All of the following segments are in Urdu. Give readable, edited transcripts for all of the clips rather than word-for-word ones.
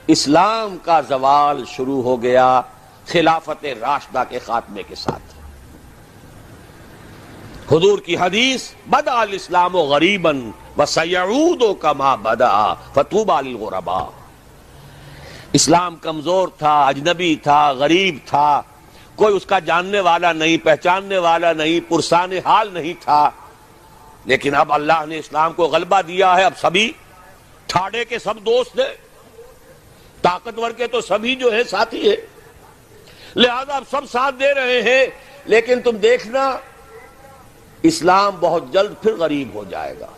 اسلام کا زوال شروع ہو گیا خلافت راشدہ کے خاتمے کے ساتھ۔ حضور کی حدیث بدأ الاسلام غریبا وسیعود کما بدأ فطوبی للغرباء۔ اسلام کمزور تھا، اجنبی تھا، غریب تھا، کوئی اس کا جاننے والا نہیں، پہچاننے والا نہیں، پرسان حال نہیں تھا، لیکن اب اللہ نے اسلام کو غلبہ دیا ہے۔ اب سبھی ٹھاڑے کے سب دوست ہیں، طاقتور کے تو سبھی جو ہے ساتھی ہیں، لہذا اب سب ساتھ دے رہے ہیں، لیکن تم دیکھنا اسلام بہت جلد پھر غریب ہو جائے گا۔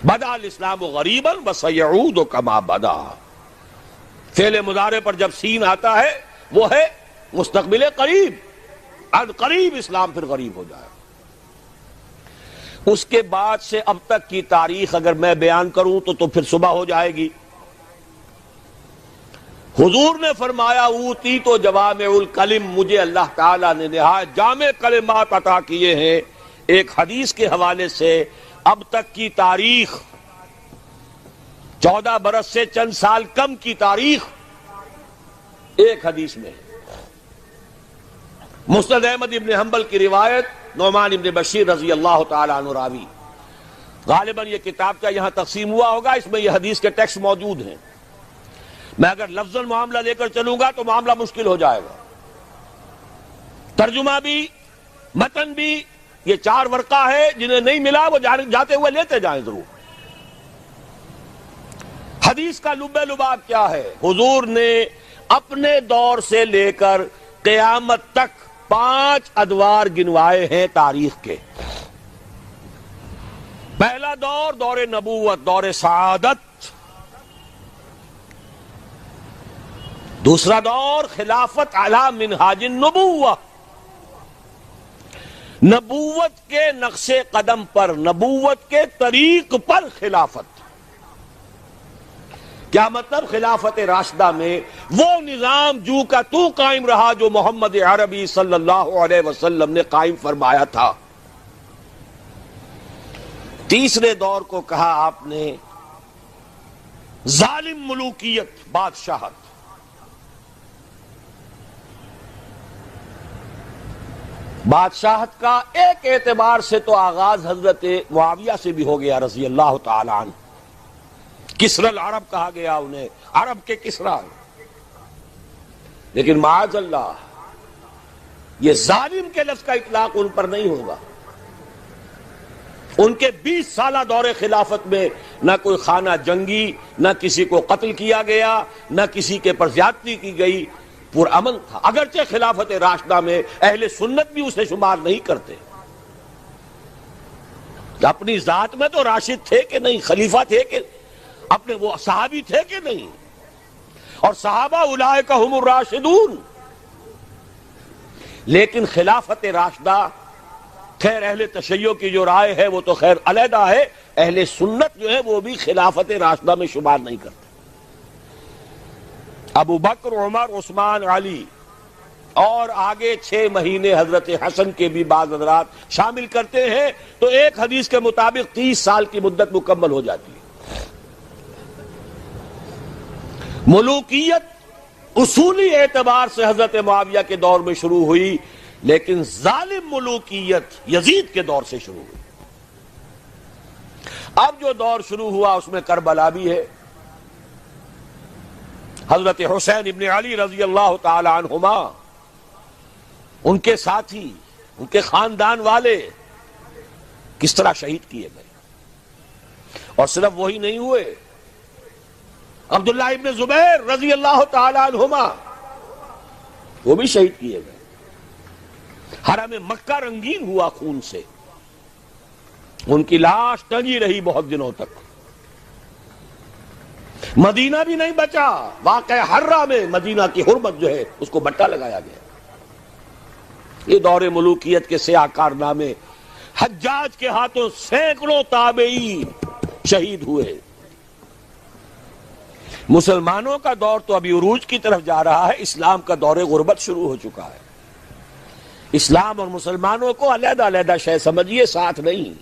بدأ الاسلام غریبا وسیعود کما بدأ، فعل مضارع پر جب سین آتا ہے وہ ہے مستقبل قریب، عن قریب اسلام پھر غریب ہو جائے گا۔ اس کے بعد سے اب تک کی تاریخ اگر میں بیان کروں تو پھر صبح ہو جائے گی۔ حضور نے فرمایا اوتی تو جوامع الکلم، مجھے اللہ تعالیٰ نے نہایت جامع کلمات عطا کیے ہیں۔ ایک حدیث کے حوالے سے اب تک کی تاریخ 14 برس سے چند سال کم کی تاریخ ایک حدیث میں۔ مسند احمد ابن حنبل کی روایت، نعمان ابن بشیر رضی اللہ تعالیٰ عنہ راوی۔ غالباً یہ کتاب کا یہاں تقسیم ہوا ہوگا، اس میں یہ حدیث کے ٹیکسٹ موجود ہیں۔ میں اگر لفظاً معاملہ لے کر چلوں گا تو معاملہ مشکل ہو جائے گا، ترجمہ بھی متن بھی۔ یہ 4 ورقہ ہے، جنہیں نہیں ملا وہ جاتے ہوئے لیتے جائیں ضرور۔ حدیث کا لب لباب کیا ہے؟ حضور نے اپنے دور سے لے کر قیامت تک 5 ادوار گنوائے ہیں تاریخ کے۔ پہلا دور دور نبوت، دور سعادت۔ دوسرا دور خلافت علی منہاج النبوہ، نبوت کے نقش قدم پر، نبوت کے طریق پر خلافت۔ کیا مطلب؟ خلافت راشدہ میں وہ نظام جو کا تو قائم رہا جو محمد عربی صلی اللہ علیہ وسلم نے قائم فرمایا تھا۔ تیسرے دور کو کہا آپ نے ظالم ملوکیت، بادشاہت۔ بادشاہت کا ایک اعتبار سے تو آغاز حضرت معاویہ سے بھی ہو گیا رضی اللہ تعالی عنہ۔ کسری العرب کہا گیا انہیں، عرب کے کسریٰ۔ لیکن معاذ اللہ یہ ظالم کے لفظ کا اطلاق ان پر نہیں ہوگا۔ ان کے 20 سالہ دور خلافت میں نہ کوئی خانہ جنگی، نہ کسی کو قتل کیا گیا، نہ کسی کے پر زیادتی کی گئی، پرامن تھا۔ اگرچہ خلافت راشدہ میں اہل سنت بھی اسے شمار نہیں کرتے۔ اپنی ذات میں تو راشد تھے کہ نہیں، خلیفہ تھے کہ اپنے وہ صحابی تھے کہ نہیں، اور صحابہ اولئک ہم الراشدون۔ لیکن خلافت راشدہ، خیر اہل تشیع کی جو رائے ہے وہ تو خیر علیحدہ ہے، اہل سنت جو ہے وہ بھی خلافت راشدہ میں شمار نہیں کرتے۔ ابو بکر، عمر، عثمان، علی اور آگے 6 مہینے حضرت حسن کے بھی بعض حضرات شامل کرتے ہیں تو ایک حدیث کے مطابق 30 سال کی مدت مکمل ہو جاتی ہے۔ ملوکیت اصولی اعتبار سے حضرت معاویہ کے دور میں شروع ہوئی، لیکن ظالم ملوکیت یزید کے دور سے شروع ہوئی۔ اب جو دور شروع ہوا اس میں کربلا بھی ہے۔ حضرت حسین ابن علی رضی اللہ تعالی عنہما، ان کے ساتھی، ان کے خاندان والے کس طرح شہید کیے گئے۔ اور صرف وہی نہیں ہوئے، عبداللہ ابن زبیر رضی اللہ تعالی عنہما وہ بھی شہید کیے گئے۔ حرم مکہ رنگین ہوا خون سے، ان کی لاش ٹنگی رہی بہت دنوں تک۔ مدینہ بھی نہیں بچا، واقع حرہ میں مدینہ کی حرمت جو ہے اس کو بٹا لگایا گیا۔ یہ دور ملوکیت کے سیاہ کارنامے، حجاج کے ہاتھوں سینکڑوں تابعین شہید ہوئے۔ مسلمانوں کا دور تو ابھی عروج کی طرف جا رہا ہے، اسلام کا دور غربت شروع ہو چکا ہے۔ اسلام اور مسلمانوں کو علیحدہ علیحدہ شے سمجھیے، ساتھ نہیں۔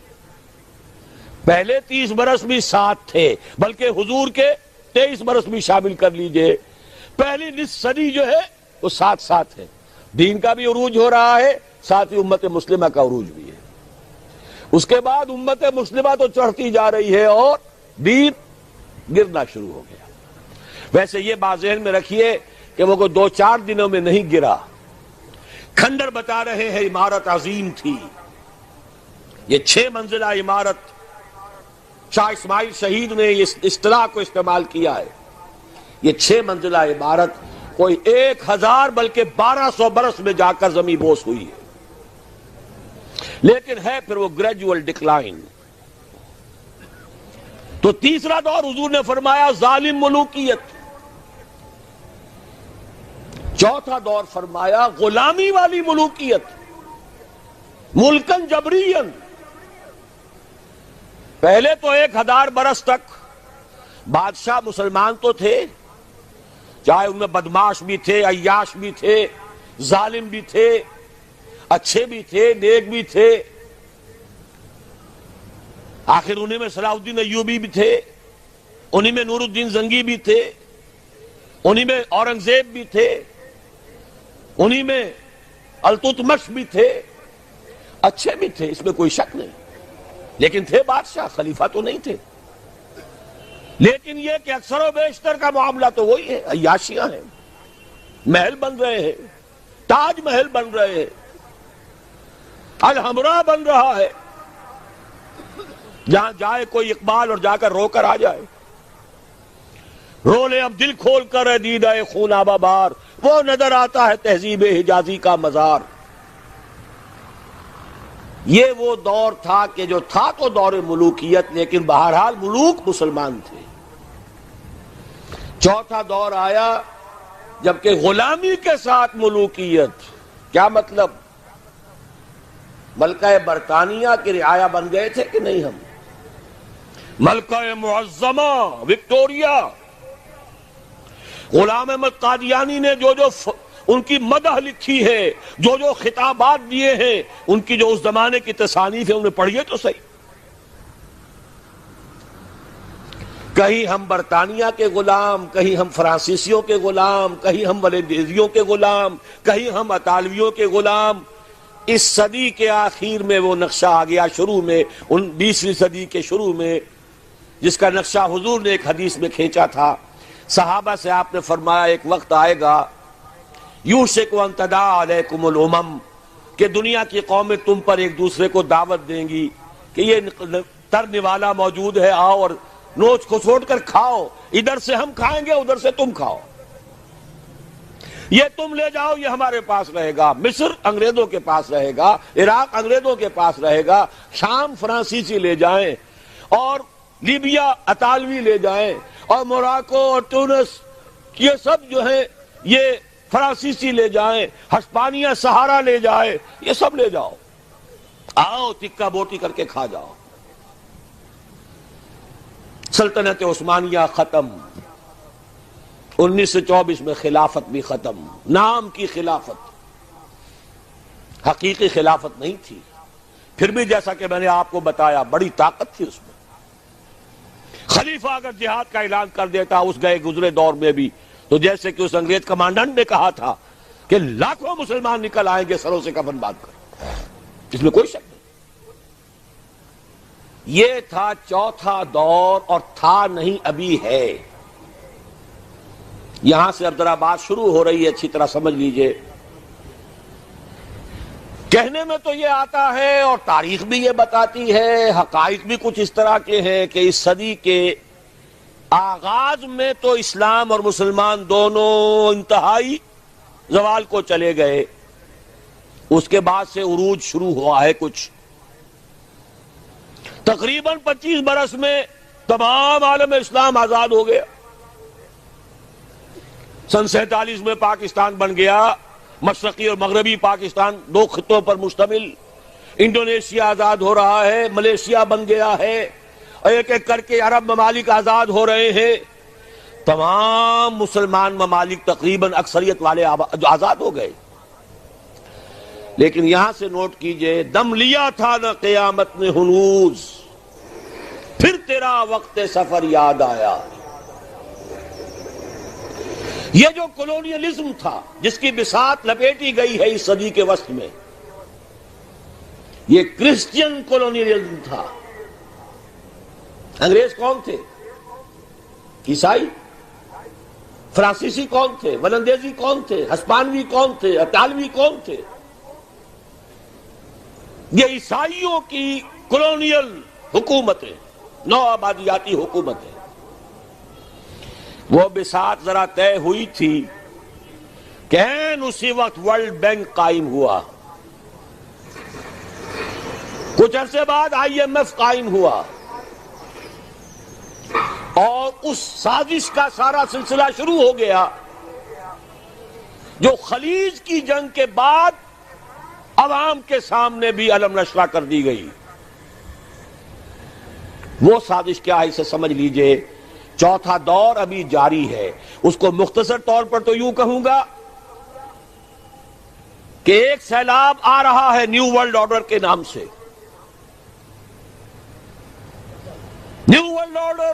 پہلے 30 برس بھی ساتھ تھے، بلکہ حضور کے 23 برس بھی شامل کر لیجئے، پہلی نصف صدی جو ہے وہ ساتھ ساتھ ہے، دین کا بھی عروج ہو رہا ہے، ساتھ ہی امت مسلمہ کا عروج بھی ہے۔ اس کے بعد امت مسلمہ تو چڑھتی جا رہی ہے اور دین گرنا شروع ہو گیا۔ ویسے یہ بات ذہن میں رکھیے کہ وہ کوئی 2-4 دنوں میں نہیں گرا۔ کھنڈر بتا رہے ہیں عمارت عظیم تھی، یہ 6 منزلہ عمارت، شاہ اسماعیل شہید نے اس اصطلاح کو استعمال کیا ہے۔ یہ 6 منزلہ عمارت کوئی 1000 بلکہ 1200 برس میں جا کر زمین بوس ہوئی ہے، لیکن ہے پھر وہ گریجول ڈکلائن۔ تو تیسرا دور حضور نے فرمایا ظالم ملوکیت، چوتھا دور فرمایا غلامی والی ملوکیت، ملکن جبرین۔ پہلے تو 1000 برس تک بادشاہ مسلمان تو تھے، چاہے ان میں بدماش بھی تھے، عیاش بھی تھے، ظالم بھی تھے، اچھے بھی تھے، نیک بھی تھے، آخر انہیں میں صلاح الدین ایوبی بھی تھے، انہیں میں نور الدین زنگی بھی تھے، انہیں میں اورنگزیب بھی تھے، انہیں میں التتمش بھی تھے، اچھے بھی تھے، اس میں کوئی شک نہیں، لیکن تھے بادشاہ، خلیفہ تو نہیں تھے۔ لیکن یہ کہ اکثر و بیشتر کا معاملہ تو وہی ہے، عیاشیاں ہیں، محل بن رہے ہیں، تاج محل بن رہے ہیں، الحمرا بن رہا ہے، جہاں جائے کوئی اقبال اور جا کر رو کر آ جائے، رو لے اب دل کھول کر دیدہ خون آبا بار، وہ نظر آتا ہے تہذیب حجازی کا مزار۔ یہ وہ دور تھا کہ جو تھا تو دور ملوکیت، لیکن بہرحال ملوک مسلمان تھے۔ چوتھا دور آیا جبکہ غلامی کے ساتھ ملوکیت۔ کیا مطلب؟ ملکہ برطانیہ کی رعایا بن گئے تھے کہ نہیں ہم؟ ملکہ معظمہ وکٹوریا، غلام احمد قادیانی نے جو ان کی مدح لکھی ہے، جو خطابات دیے ہیں، ان کی جو اس زمانے کی تصانیف ہے انہیں پڑھیے تو صحیح۔ کہیں ہم برطانیہ کے غلام، کہیں ہم فرانسیسیوں کے غلام، کہیں ہم ولیندیزیوں کے غلام، کہیں ہم اطالویوں کے غلام۔ اس صدی کے آخر میں وہ نقشہ آ گیا، شروع میں 20ویں صدی کے شروع میں، جس کا نقشہ حضور نے ایک حدیث میں کھینچا تھا۔ صحابہ سے آپ نے فرمایا ایک وقت آئے گا یوشک ان تداعی علیکم الامم، کہ دنیا کی قومیں تم پر ایک دوسرے کو دعوت دیں گی کہ یہ تر نوالا موجود ہے، آؤ اور نوچ کھسوٹ کر کھاؤ، ادھر سے ہم کھائیں گے، ادھر سے تم کھاؤ، یہ تم لے جاؤ، یہ ہمارے پاس رہے گا۔ مصر انگریزوں کے پاس رہے گا، عراق انگریزوں کے پاس رہے گا، شام فرانسیسی لے جائیں، اور لیبیا اطالوی لے جائیں، اور موراکو اور تونس یہ سب جو ہیں یہ فرانسیسی لے جائیں، ہسپانیہ سہارا لے جائے، یہ سب لے جاؤ، آؤ تکا بوٹی کر کے کھا جاؤ۔ سلطنت عثمانیہ ختم، 1924 میں خلافت بھی ختم، نام کی خلافت، حقیقی خلافت نہیں تھی، پھر بھی جیسا کہ میں نے آپ کو بتایا بڑی طاقت تھی اس میں۔ خلیفہ اگر جہاد کا اعلان کر دیتا اس گئے گزرے دور میں بھی، تو جیسے کہ اس انگریز کمانڈنٹ نے کہا تھا کہ لاکھوں مسلمان نکل آئیں گے سروں سے کفن باندھ کر، اس میں کوئی شک نہیں۔ یہ تھا چوتھا دور، اور تھا نہیں ابھی ہے۔ یہاں سے اب ذرا بات شروع ہو رہی ہے، اچھی طرح سمجھ لیجئے۔ کہنے میں تو یہ آتا ہے اور تاریخ بھی یہ بتاتی ہے، حقائق بھی کچھ اس طرح کے ہیں کہ اس صدی کے آغاز میں تو اسلام اور مسلمان دونوں انتہائی زوال کو چلے گئے، اس کے بعد سے عروج شروع ہوا ہے کچھ۔ تقریباً 25 برس میں تمام عالم اسلام آزاد ہو گیا۔ سن 47 میں پاکستان بن گیا، مشرقی اور مغربی پاکستان 2 خطوں پر مشتمل۔ انڈونیشیا آزاد ہو رہا ہے، ملیشیا بن گیا ہے، ایک ایک کر کے عرب ممالک آزاد ہو رہے ہیں۔ تمام مسلمان ممالک تقریباً اکثریت والے آزاد ہو گئے۔ لیکن یہاں سے نوٹ کیجئے، دم لیا تھا نہ قیامت نے ہنوز، پھر تیرا وقت سفر یاد آیا۔ یہ جو کولونیلزم تھا جس کی بساط لپیٹی گئی ہے اس صدی کے وسط میں، یہ کرسچین کولونیلزم تھا۔ انگریز کون تھے؟ عیسائی۔ فرانسیسی کون تھے؟ ولندیزی کون تھے؟ ہسپانوی کون تھے؟ اطالوی کون تھے؟ یہ عیسائیوں کی کولونیل حکومتیں، نو آبادیاتی حکومتیں، وہ بساط ذرا طے ہوئی تھی کہ اسی وقت ورلڈ بینک قائم ہوا، کچھ عرصے بعد IMF قائم ہوا، اور اس سازش کا سارا سلسلہ شروع ہو گیا جو خلیج کی جنگ کے بعد عوام کے سامنے بھی علم نشرہ کر دی گئی۔ وہ سازش کیا ہے اسے سمجھ لیجئے۔ چوتھا دور ابھی جاری ہے، اس کو مختصر طور پر تو یوں کہوں گا کہ ایک سیلاب آ رہا ہے نیو ورلڈ آرڈر کے نام سے۔ نیو ورلڈ آرڈر،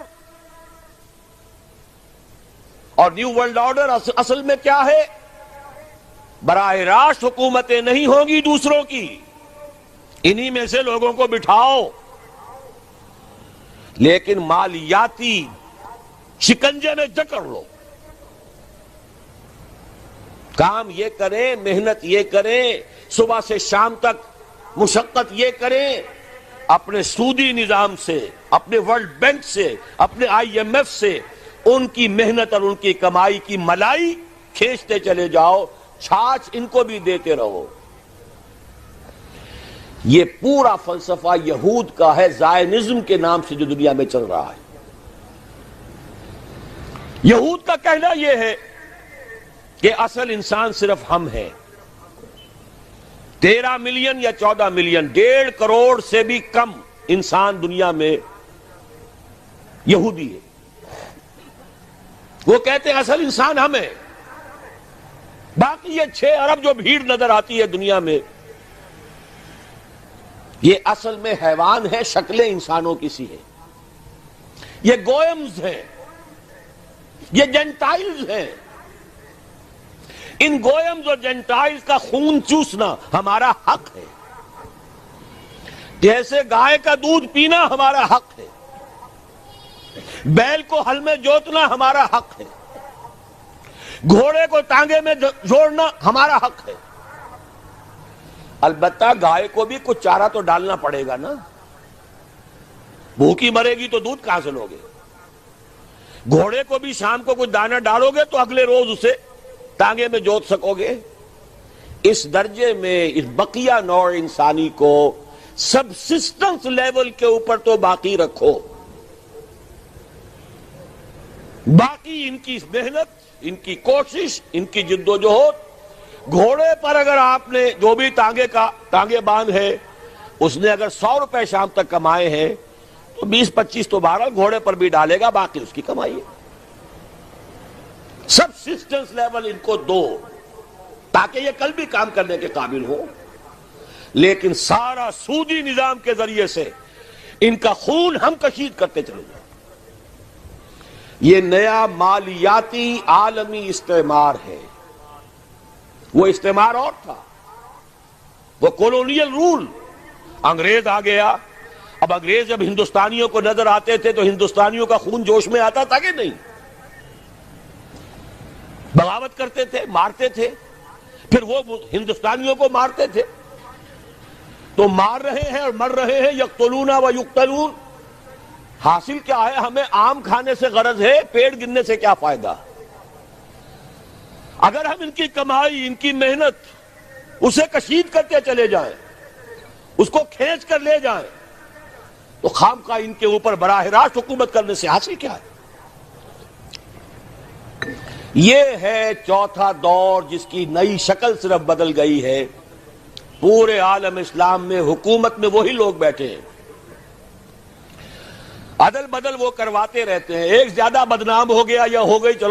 اور نیو ورلڈ آرڈر اصل میں کیا ہے؟ براہ راست حکومتیں نہیں ہوں گی دوسروں کی، انہی میں سے لوگوں کو بٹھاؤ، لیکن مالیاتی شکنجے میں جکڑ لو، کام یہ کریں، محنت یہ کریں، صبح سے شام تک مشقت یہ کریں، اپنے سودی نظام سے، اپنے ورلڈ بینک سے، اپنے IMF سے ان کی محنت اور ان کی کمائی کی ملائی کھینچتے چلے جاؤ، چھاچ ان کو بھی دیتے رہو۔ یہ پورا فلسفہ یہود کا ہے، زائنزم کے نام سے جو دنیا میں چل رہا ہے۔ یہود کا کہنا یہ ہے کہ اصل انسان صرف ہم ہیں۔ 13 ملین یا 14 ملین، 1.5 کروڑ سے بھی کم انسان دنیا میں یہودی ہے۔ وہ کہتے ہیں اصل انسان ہم ہیں، باقی یہ 6 ارب جو بھیڑ نظر آتی ہے دنیا میں، یہ اصل میں حیوان ہے، شکلیں انسانوں کی سی ہیں، یہ گوئمز ہیں، یہ جینٹائلز ہیں۔ ان گوئمز اور جینٹائلز کا خون چوسنا ہمارا حق ہے، جیسے گائے کا دودھ پینا ہمارا حق ہے، بیل کو ہل میں جوتنا ہمارا حق ہے، گھوڑے کو ٹانگے میں جوڑنا ہمارا حق ہے۔ البتہ گائے کو بھی کچھ چارہ تو ڈالنا پڑے گا نا، بھوکی مرے گی تو دودھ کہاں سے لوگے؟ گھوڑے کو بھی شام کو کچھ دانہ ڈالو گے تو اگلے روز اسے ٹانگے میں جوت سکو گے۔ اس درجے میں اس بقیہ نوع انسانی کو سبسسٹنس لیول کے اوپر تو باقی رکھو، باقی ان کی محنت، ان کی کوشش، ان کی جد و جہد۔ گھوڑے پر اگر آپ نے جو بھی ٹانگے باندھ ہے، اس نے اگر 100 روپے شام تک کمائے ہیں تو 20-25 تو بہرحال گھوڑے پر بھی ڈالے گا، باقی اس کی کمائی ہے۔ سبسسٹنس لیول ان کو دو تاکہ یہ کل بھی کام کرنے کے قابل ہو، لیکن سارا سودی نظام کے ذریعے سے ان کا خون ہم کشید کرتے چلے جائیں۔ یہ نیا مالیاتی عالمی استعمار ہے۔ وہ استعمار اور تھا، وہ کولونیل رول۔ انگریز آ گیا، اب انگریز جب ہندوستانیوں کو نظر آتے تھے تو ہندوستانیوں کا خون جوش میں آتا تھا کہ نہیں؟ بغاوت کرتے تھے، مارتے تھے، پھر وہ ہندوستانیوں کو مارتے تھے۔ تو مار رہے ہیں اور مر رہے ہیں، یقتلون و یقتلون۔ حاصل کیا ہے؟ ہمیں آم کھانے سے غرض ہے، پیڑ گننے سے کیا فائدہ؟ اگر ہم ان کی کمائی، ان کی محنت اسے کشید کرتے چلے جائیں، اس کو کھینچ کر لے جائیں، تو خام خواہ ان کے اوپر براہ راست حکومت کرنے سے حاصل کیا ہے؟ یہ ہے چوتھا دور جس کی نئی شکل صرف بدل گئی ہے۔ پورے عالم اسلام میں حکومت میں وہی لوگ بیٹھے ہیں، عدل بدل وہ کرواتے رہتے ہیں۔ ایک زیادہ بدنام ہو گیا یا ہو گئی، چلو